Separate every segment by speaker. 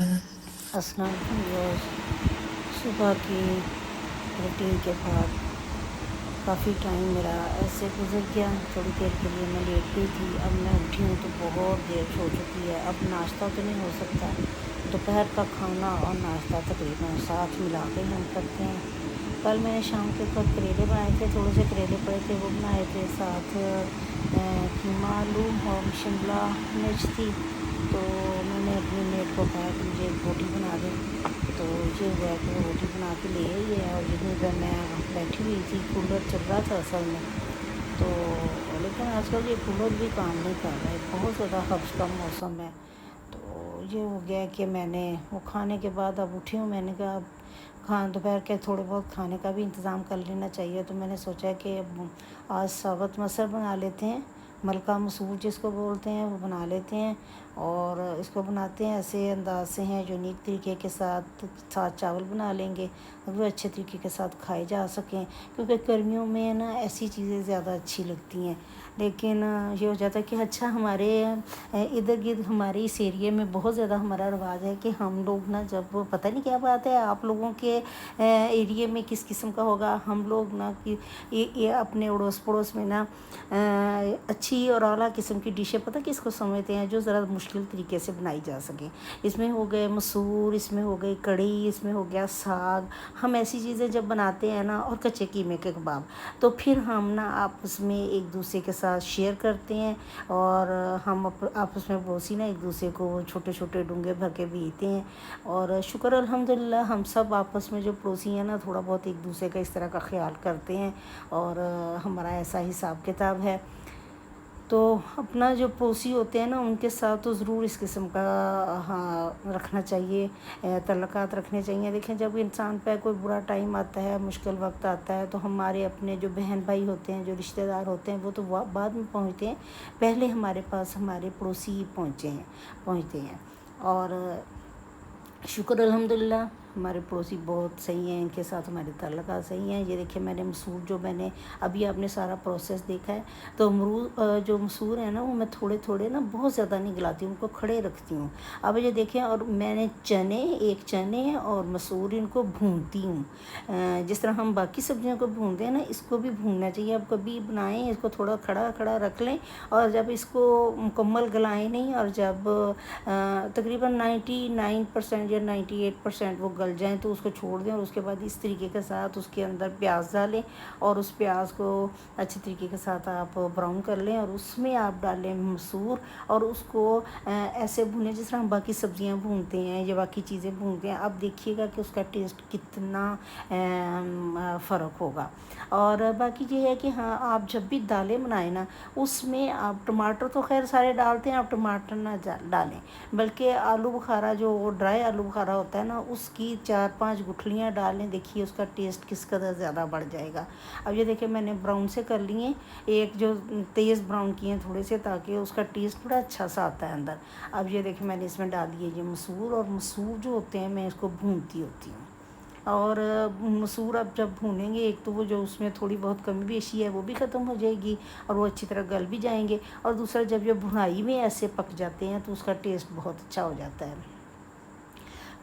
Speaker 1: अस्सलाम वालेकुम व्यूअर्स। सुबह की रूटीन के बाद काफ़ी टाइम मेरा ऐसे गुजर गया। थोड़ी देर के लिए मैं लेट गई थी। अब मैं उठी हूँ तो बहुत देर हो चुकी है। अब नाश्ता तो नहीं हो सकता। दोपहर का खाना और नाश्ता तकरीबन साथ मिला के हम करते हैं। कल मैंने शाम के वक्त करेले बनाए थे, थोड़े से करेले पड़े थे वो बनाए थे, साथ कीमा आलू और शिमला मिर्च थी। तो मैंने अपनी मेट को कहा कि मुझे एक रोटी बना दे। तो ये हुआ कि वो रोटी बना के ले आई है। और यहीं पर मैं बैठी हुई थी, कूलर चल रहा था असल में। तो लेकिन आजकल ये कूलर भी काम नहीं कर रहा है, बहुत ज़्यादा हब्स का मौसम है। तो ये हो गया कि मैंने वो खाने के बाद अब उठी हूँ। मैंने कहा अब दोपहर के थोड़े बहुत खाने का भी इंतज़ाम कर लेना चाहिए। तो मैंने सोचा कि अब आज साबुत मसर बना लेते हैं, मलका मसूर जिसको बोलते हैं वो बना लेते हैं। और इसको बनाते हैं ऐसे अंदाज से हैं जो नीक तरीके के साथ साथ चावल बना लेंगे, वो अच्छे तरीके के साथ खाए जा सकें। क्योंकि गर्मियों में ना ऐसी चीज़ें ज़्यादा अच्छी लगती हैं। लेकिन ये हो जाता है कि अच्छा हमारे इधर गिर्द हमारे इस एरिया में बहुत ज़्यादा हमारा रिवाज है कि हम लोग ना, जब पता नहीं क्या बात है आप लोगों के एरिया में किस किस्म का होगा, हम लोग ना कि ये अपने अड़ोस पड़ोस में ना अच्छी और आला किस्म की डिशें पता किसको समझते हैं, जो ज़रा मुश्किल तरीके से बनाई जा सके। इसमें हो गए मसूर, इसमें हो गई कढ़ी, इसमें हो गया साग। हम ऐसी चीज़ें जब बनाते हैं ना, और कच्चे कीमे के कबाब, तो फिर हम ना आपस में एक दूसरे के साथ शेयर करते हैं। और हम आपस में पड़ोसी ना एक दूसरे को छोटे छोटे डूंगे भर के भेजते हैं। और शुक्र अल्हम्दुलिल्लाह हम सब आपस में जो पड़ोसी हैं ना, थोड़ा बहुत एक दूसरे का इस तरह का ख्याल करते हैं। और हमारा ऐसा हिसाब किताब है। तो अपना जो पड़ोसी होते हैं ना, उनके साथ तो ज़रूर इस किस्म का हाँ रखना चाहिए, तल्लुकात रखने चाहिए। देखें जब इंसान पे कोई बुरा टाइम आता है, मुश्किल वक्त आता है, तो हमारे अपने जो बहन भाई होते हैं, जो रिश्तेदार होते हैं, वो तो बाद में पहुँचते हैं। पहले हमारे पास हमारे पड़ोसी ही पहुँचते हैं। और शुक्र अल्हम्दुलिल्लाह हमारे पड़ोसी बहुत सही हैं, इनके साथ हमारे ताल्लुकात सही हैं। ये देखिए मैंने मसूर जो मैंने अभी आपने सारा प्रोसेस देखा है। तो जो मसूर है ना, वो मैं थोड़े थोड़े ना बहुत ज़्यादा नहीं गलाती हूँ, उनको खड़े रखती हूँ। अब ये देखें, और मैंने चने और मसूर इनको भूनती हूँ। जिस तरह हम बाकी सब्जियों को भूनते हैं ना, इसको भी भूनना चाहिए। अब कभी बनाएं इसको थोड़ा खड़ा खड़ा रख लें, और जब इसको मुकम्मल गलाएं नहीं, और जब तकरीबन 99% या 98% वो गल जाएं तो उसको छोड़ दें। और उसके बाद इस तरीके के साथ उसके अंदर प्याज डालें, और उस प्याज को अच्छे तरीके के साथ आप ब्राउन कर लें, और उसमें आप डालें मसूर, और उसको ऐसे भूनें जिस तरह हम बाकी सब्जियां भूनते हैं या बाकी चीज़ें भूनते हैं। अब देखिएगा कि उसका टेस्ट कितना फ़र्क होगा। और बाकी ये है कि हाँ, आप जब भी दालें बनाएं ना, उसमें आप टमाटर तो खैर सारे डालते हैं, आप टमाटर ना डालें, बल्कि आलू बुखारा जो ड्राई आलू बुखारा होता है ना, उसकी 4-5 गुठलियाँ डालें। देखिए उसका टेस्ट किस कदर ज़्यादा बढ़ जाएगा। अब ये देखिए मैंने ब्राउन से कर लिए, एक जो तेज़ ब्राउन किए थोड़े से, ताकि उसका टेस्ट बड़ा अच्छा सा आता है अंदर। अब ये देखिए मैंने इसमें डाल दिए ये मसूर, और मसूर जो होते हैं मैं इसको भूनती होती हूँ। और मसूर अब जब भूनेंगे, एक तो वो जो उसमें थोड़ी बहुत कमी पेशी है वो भी ख़त्म हो जाएगी, और वो अच्छी तरह गल भी जाएंगे। और दूसरा, जब ये भुनाई में ऐसे पक जाते हैं तो उसका टेस्ट बहुत अच्छा हो जाता है।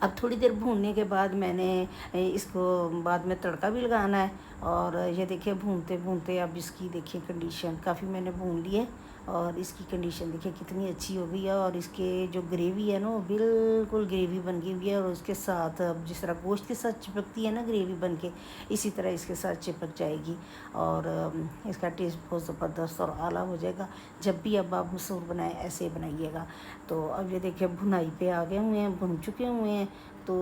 Speaker 1: अब थोड़ी देर भूनने के बाद मैंने इसको बाद में तड़का भी लगाना है। और ये देखिए भूनते भूनते अब इसकी देखिए कंडीशन काफ़ी मैंने भून ली है, और इसकी कंडीशन देखिए कितनी अच्छी हो गई है। और इसके जो ग्रेवी है ना, वो बिल्कुल ग्रेवी बन गई हुई है। और उसके साथ अब जिस तरह गोश्त के साथ चिपकती है ना ग्रेवी बन के, इसी तरह इसके साथ चिपक जाएगी। और इसका टेस्ट बहुत ज़बरदस्त और आला हो जाएगा। जब भी अब आप मसूर बनाएं ऐसे बनाइएगा। तो अब ये देखिए भुनाई पे आ गए हुए हैं, भुन चुके हुए हैं। तो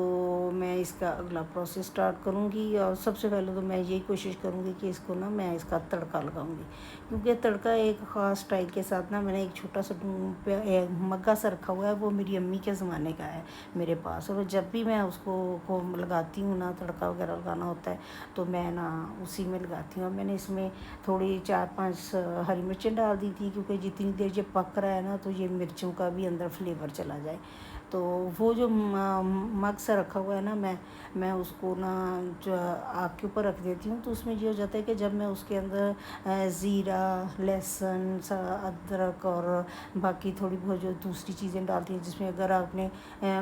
Speaker 1: मैं इसका अगला प्रोसेस स्टार्ट करूँगी। और सबसे पहले तो मैं यही कोशिश करूँगी कि इसको ना मैं इसका तड़का लगाऊँगी, क्योंकि तड़का एक ख़ास स्टाइल के साथ ना, मैंने एक छोटा सा मग्गा सा रखा हुआ है, वो मेरी अम्मी के ज़माने का है मेरे पास। और जब भी मैं उसको लगाती हूँ ना, तड़का वगैरह लगाना होता है, तो मैं ना उसी में लगाती हूँ। मैंने इसमें थोड़ी 4-5 हरी मिर्चें डाल दी थी, क्योंकि जितनी देर ये पक रहा है ना, तो ये मिर्चों का भी अंदर फ्लेवर चला जाए। تو وہ جو مگ سا رکھا ہوا ہے نا، میں اس کو نا جو آگ کے اوپر رکھ دیتی ہوں، تو اس میں یہ ہو جاتا ہے کہ جب میں اس کے اندر زیرہ، لہسن، ادرک اور باقی تھوڑی بہت جو دوسری چیزیں ڈالتی ہیں، جس میں اگر آپ نے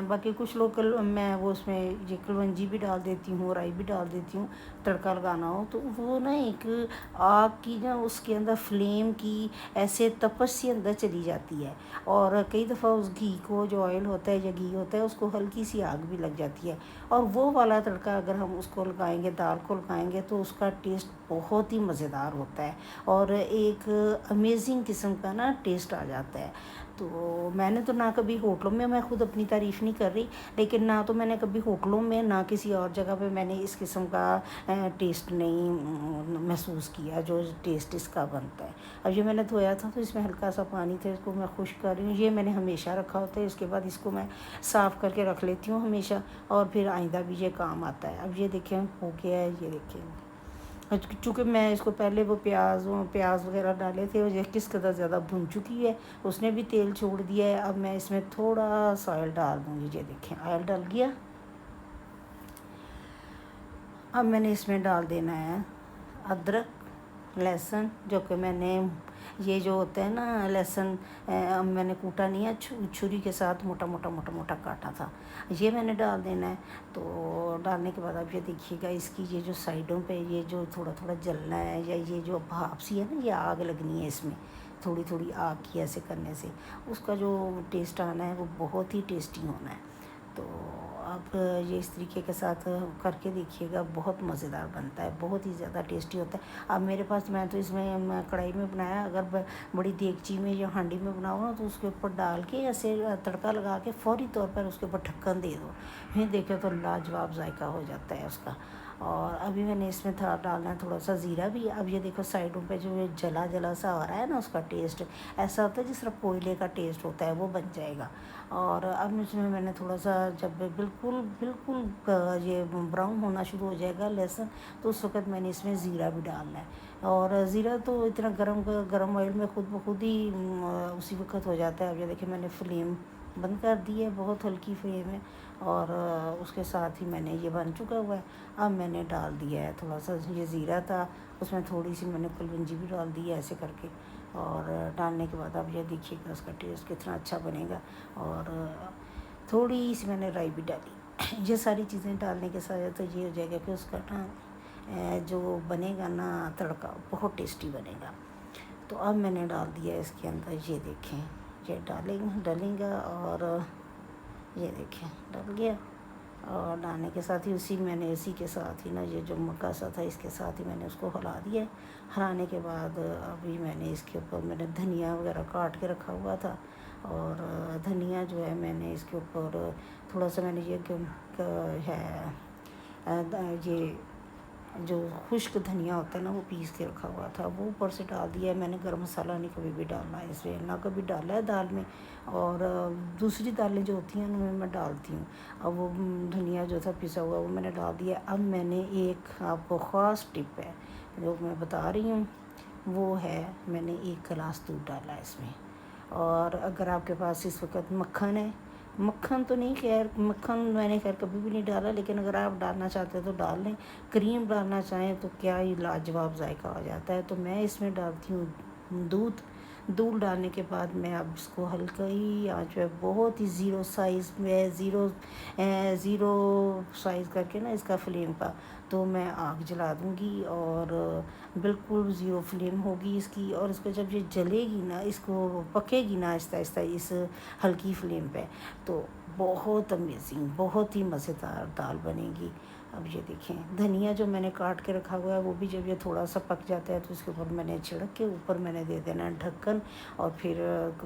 Speaker 1: باقی کچھ لوگ میں وہ اس میں یہ کلونجی بھی ڈال دیتی ہوں، رائی بھی ڈال دیتی ہوں تڑکا لگانا ہو، تو وہ نا ایک آگ کی نا اس کے اندر فلیم کی ایسے تپش سی اندر چلی جاتی ہے، اور کئی دفعہ اس گھی کو جو آئل ہوتا ہے یا گھی ہوتا ہے اس کو ہلکی سی آگ بھی لگ جاتی ہے، اور وہ والا تڑکا اگر ہم اس کو لگائیں گے، دال کو لگائیں گے، تو اس کا ٹیسٹ بہت ہی مزیدار ہوتا ہے اور ایک امیزنگ قسم کا نا ٹیسٹ آ جاتا ہے۔ تو میں نے تو نہ کبھی ہوٹلوں میں خود اپنی تعریف نہیں کر رہی، لیکن نہ تو میں نے کبھی ہوٹلوں میں نہ کسی اور جگہ پہ میں نے اس قسم کا ٹیسٹ نہیں محسوس کیا جو ٹیسٹ اس کا بنتا ہے۔ اب یہ میں نے دھویا تھا تو اس میں ہلکا سا پانی تھا، اس کو میں خشک کر رہی ہوں، یہ میں نے ہمیشہ رکھا ہوتا ہے، اس کے بعد اس کو میں صاف کر کے رکھ لیتی ہوں ہمیشہ، اور پھر آئندہ بھی یہ کام آتا ہے۔ اب یہ دیکھیں ہو گیا ہے، یہ دیکھیں چونکہ میں اس کو پہلے وہ پیاز وغیرہ ڈالے تھے، اور یہ کس قدر زیادہ بھن چکی ہے، اس نے بھی تیل چھوڑ دیا ہے۔ اب میں اس میں تھوڑا سا آئل ڈال دوں گی، یہ دیکھیں آئل ڈل گیا۔ اب میں نے اس میں ڈال دینا ہے ادرک، لہسن، جو کہ میں نے یہ جو ہوتا ہے نا لہسن میں نے کوٹا نہیں ہے، چھری کے ساتھ موٹا موٹا کاٹا تھا، یہ میں نے ڈال دینا ہے۔ تو ڈالنے کے بعد اب یہ دیکھیے گا اس کی یہ جو سائڈوں پہ یہ جو تھوڑا تھوڑا جلنا ہے، یا یہ جو بھاپ سی ہے نا، یہ آگ لگنی ہے اس میں، تھوڑی تھوڑی آگ کی ایسے کرنے سے اس کا جو ٹیسٹ آنا ہے وہ بہت ہی ٹیسٹی ہونا ہے۔ تو اب یہ اس طریقے کے ساتھ کر کے دیکھیے گا، بہت مزیدار بنتا ہے، بہت ہی زیادہ ٹیسٹی ہوتا ہے۔ اب میرے پاس میں تو اس میں کڑھائی میں بنایا، اگر بڑی دیگچی میں یا ہانڈی میں بناؤ نا تو اس کے اوپر ڈال کے ایسے تڑکا لگا کے فوری طور پر اس کے اوپر ڈھکن دے دو، پھر دیکھو تو لاجواب ذائقہ ہو جاتا ہے اس کا۔ اور ابھی میں نے اس میں ڈالنا ہے تھوڑا سا زیرہ بھی۔ اب یہ دیکھو سائڈوں پہ جو جلا سا آ رہا ہے نا، اس کا ٹیسٹ ایسا ہوتا ہے جس طرح کوئلے کا ٹیسٹ ہوتا ہے، وہ بن جائے گا۔ اور اب اس میں نے تھوڑا سا جب بالکل یہ براؤن ہونا شروع ہو جائے گا لہسن، تو اس وقت میں نے اس میں زیرہ بھی ڈالنا ہے، اور زیرہ تو اتنا گرم آئل میں خود بخود ہی اسی وقت ہو جاتا ہے۔ اب یہ دیکھیں میں نے فلیم بند کر دی ہے، بہت ہلکی فلیم ہے، اور اس کے ساتھ ہی میں نے یہ بن چکا ہوا ہے۔ اب میں نے ڈال دیا ہے تھوڑا سا، یہ زیرہ تھا اس میں تھوڑی سی میں نے کلونجی بھی ڈال دی ہے ایسے کر کے، اور ڈالنے کے بعد اب یہ دیکھیے گا اس کا ٹیسٹ کتنا اچھا بنے گا۔ اور تھوڑی سی میں نے رائی بھی ڈالی، یہ ساری چیزیں ڈالنے کے ساتھ تو یہ ہو جائے گا کہ اس کا نا جو بنے گا نا تڑکا بہت ٹیسٹی بنے گا۔ تو اب میں نے ڈال دیا اس کے اندر، یہ دیکھیں یہ ڈلیں گا، اور یہ دیکھیں ڈل گیا، اور ڈالنے کے ساتھ ہی اسی کے ساتھ ہی نا یہ جو مکا سا تھا اس کے ساتھ ہی میں نے اس کو ہلا دیا ہے۔ ہلانے کے بعد ابھی میں نے اس کے اوپر میں نے دھنیا وغیرہ کاٹ کے رکھا ہوا تھا، اور دھنیا جو ہے میں نے اس کے اوپر تھوڑا سا میں نے یہ یہ جو خشک دھنیا ہوتا ہے نا وہ پیس کے رکھا ہوا تھا، وہ اوپر سے ڈال دیا ہے۔ میں نے گرم مسالہ نہیں کبھی بھی ڈالنا ہے اس میں، نہ کبھی ڈالا ہے دال میں، اور دوسری دالیں جو ہوتی ہیں ان میں ڈالتی ہوں۔ اب وہ دھنیا جو تھا پسا ہوا وہ میں نے ڈال دیا۔ اب میں نے ایک آپ کو خاص ٹپ ہے جو میں بتا رہی ہوں، وہ ہے میں نے 1 گلاس دودھ ڈالا ہے اس میں، اور اگر آپ کے پاس اس وقت مکھن ہے، مکھن تو نہیں، خیر مکھن میں نے کبھی بھی نہیں ڈالا، لیکن اگر آپ ڈالنا چاہتے ہیں تو ڈال لیں، کریم ڈالنا چاہیں تو کیا ہی لاجواب ذائقہ ہو جاتا ہے۔ تو میں اس میں ڈالتی ہوں دودھ ڈالنے کے بعد میں اب اس کو ہلکا ہی آنچ پہ بہت ہی زیرو سائز کر کے نا اس کا فلیم کا، تو میں آگ جلا دوں گی، اور بالکل زیرو فلیم ہوگی اس کی، اور اس کو جب یہ جلے گی نا، اس کو پکے گی نا آہستہ آہستہ اس ہلکی فلیم پہ، تو بہت امیزنگ، بہت ہی مزیدار دال بنے گی۔ اب یہ دیکھیں دھنیا جو میں نے کاٹ کے رکھا ہوا ہے وہ بھی جب یہ تھوڑا سا پک جاتا ہے تو اس کے اوپر میں نے چھڑک کے اوپر میں نے دے دینا ڈھکن، اور پھر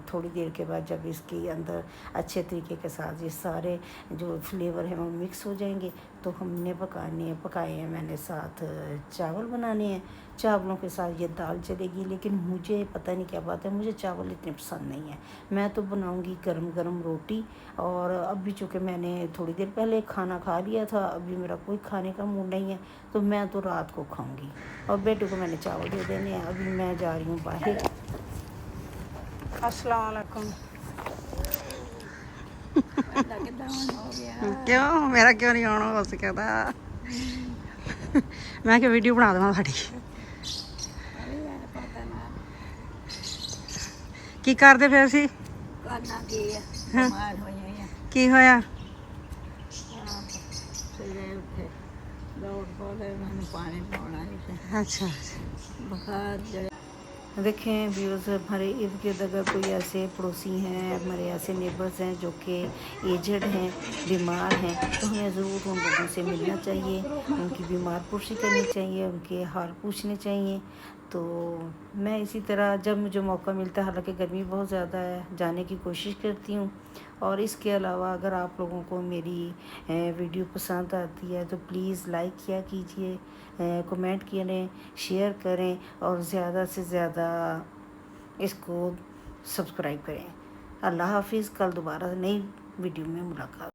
Speaker 1: تھوڑی دیر کے بعد جب اس کے اندر اچھے طریقے کے ساتھ یہ سارے جو فلیور ہیں وہ مکس ہو جائیں گے، تو ہم نے پکائے ہیں میں نے ساتھ چاول بنانے ہیں، چاولوں کے ساتھ یہ دال چلے گی، لیکن مجھے پتہ نہیں کیا بات ہے، مجھے چاول اتنے پسند نہیں ہیں، میں تو بناؤں گی گرم گرم روٹی۔ اور اب بھی چونکہ میں نے تھوڑی دیر پہلے کھانا کھا لیا تھا، ابھی میرا کوئی کھانے کا موڈ نہیں ہے، تو میں تو رات کو کھاؤں گی، اور بیٹے کو میں نے چاول دے دینے ہیں۔ ابھی میں جا رہی ہوں باہر۔ السلام علیکم۔
Speaker 2: ਕਿਉਂ ਮੇਰਾ ਕਿਉਂ ਨਹੀਂ ਆਉਣਾ ਹੋ ਸਕਦਾ? ਮੈਂ ਕਿ ਵੀਡੀਓ ਬਣਾ ਦੇਵਾਂ ਸਾਡੀ। ਕੀ ਕਰਦੇ ਫਿਰ ਅਸੀਂ? ਕੀ ਹੋਇਆ? अच्छा
Speaker 1: देखें व्यूअर्स, हमारे इर्द गिर्द अगर कोई ऐसे पड़ोसी हैं, हमारे ऐसे नेबर्स हैं जो कि एजड हैं, बीमार हैं, तो हमें ज़रूर उन लोगों से मिलना चाहिए, उनकी बीमार पुरसी करनी चाहिए, उनके हाल पूछने चाहिए। तो मैं इसी तरह जब मुझे मौका मिलता है, हालांकि गर्मी बहुत ज़्यादा है, जाने की कोशिश करती हूँ। और इसके अलावा अगर आप लोगों को मेरी वीडियो पसंद आती है तो प्लीज़ लाइक किया कीजिए, कमेंट करें, शेयर करें और ज़्यादा से ज़्यादा इसको सब्सक्राइब करें। अल्लाह हाफिज़। कल दोबारा नई वीडियो में मुलाकात।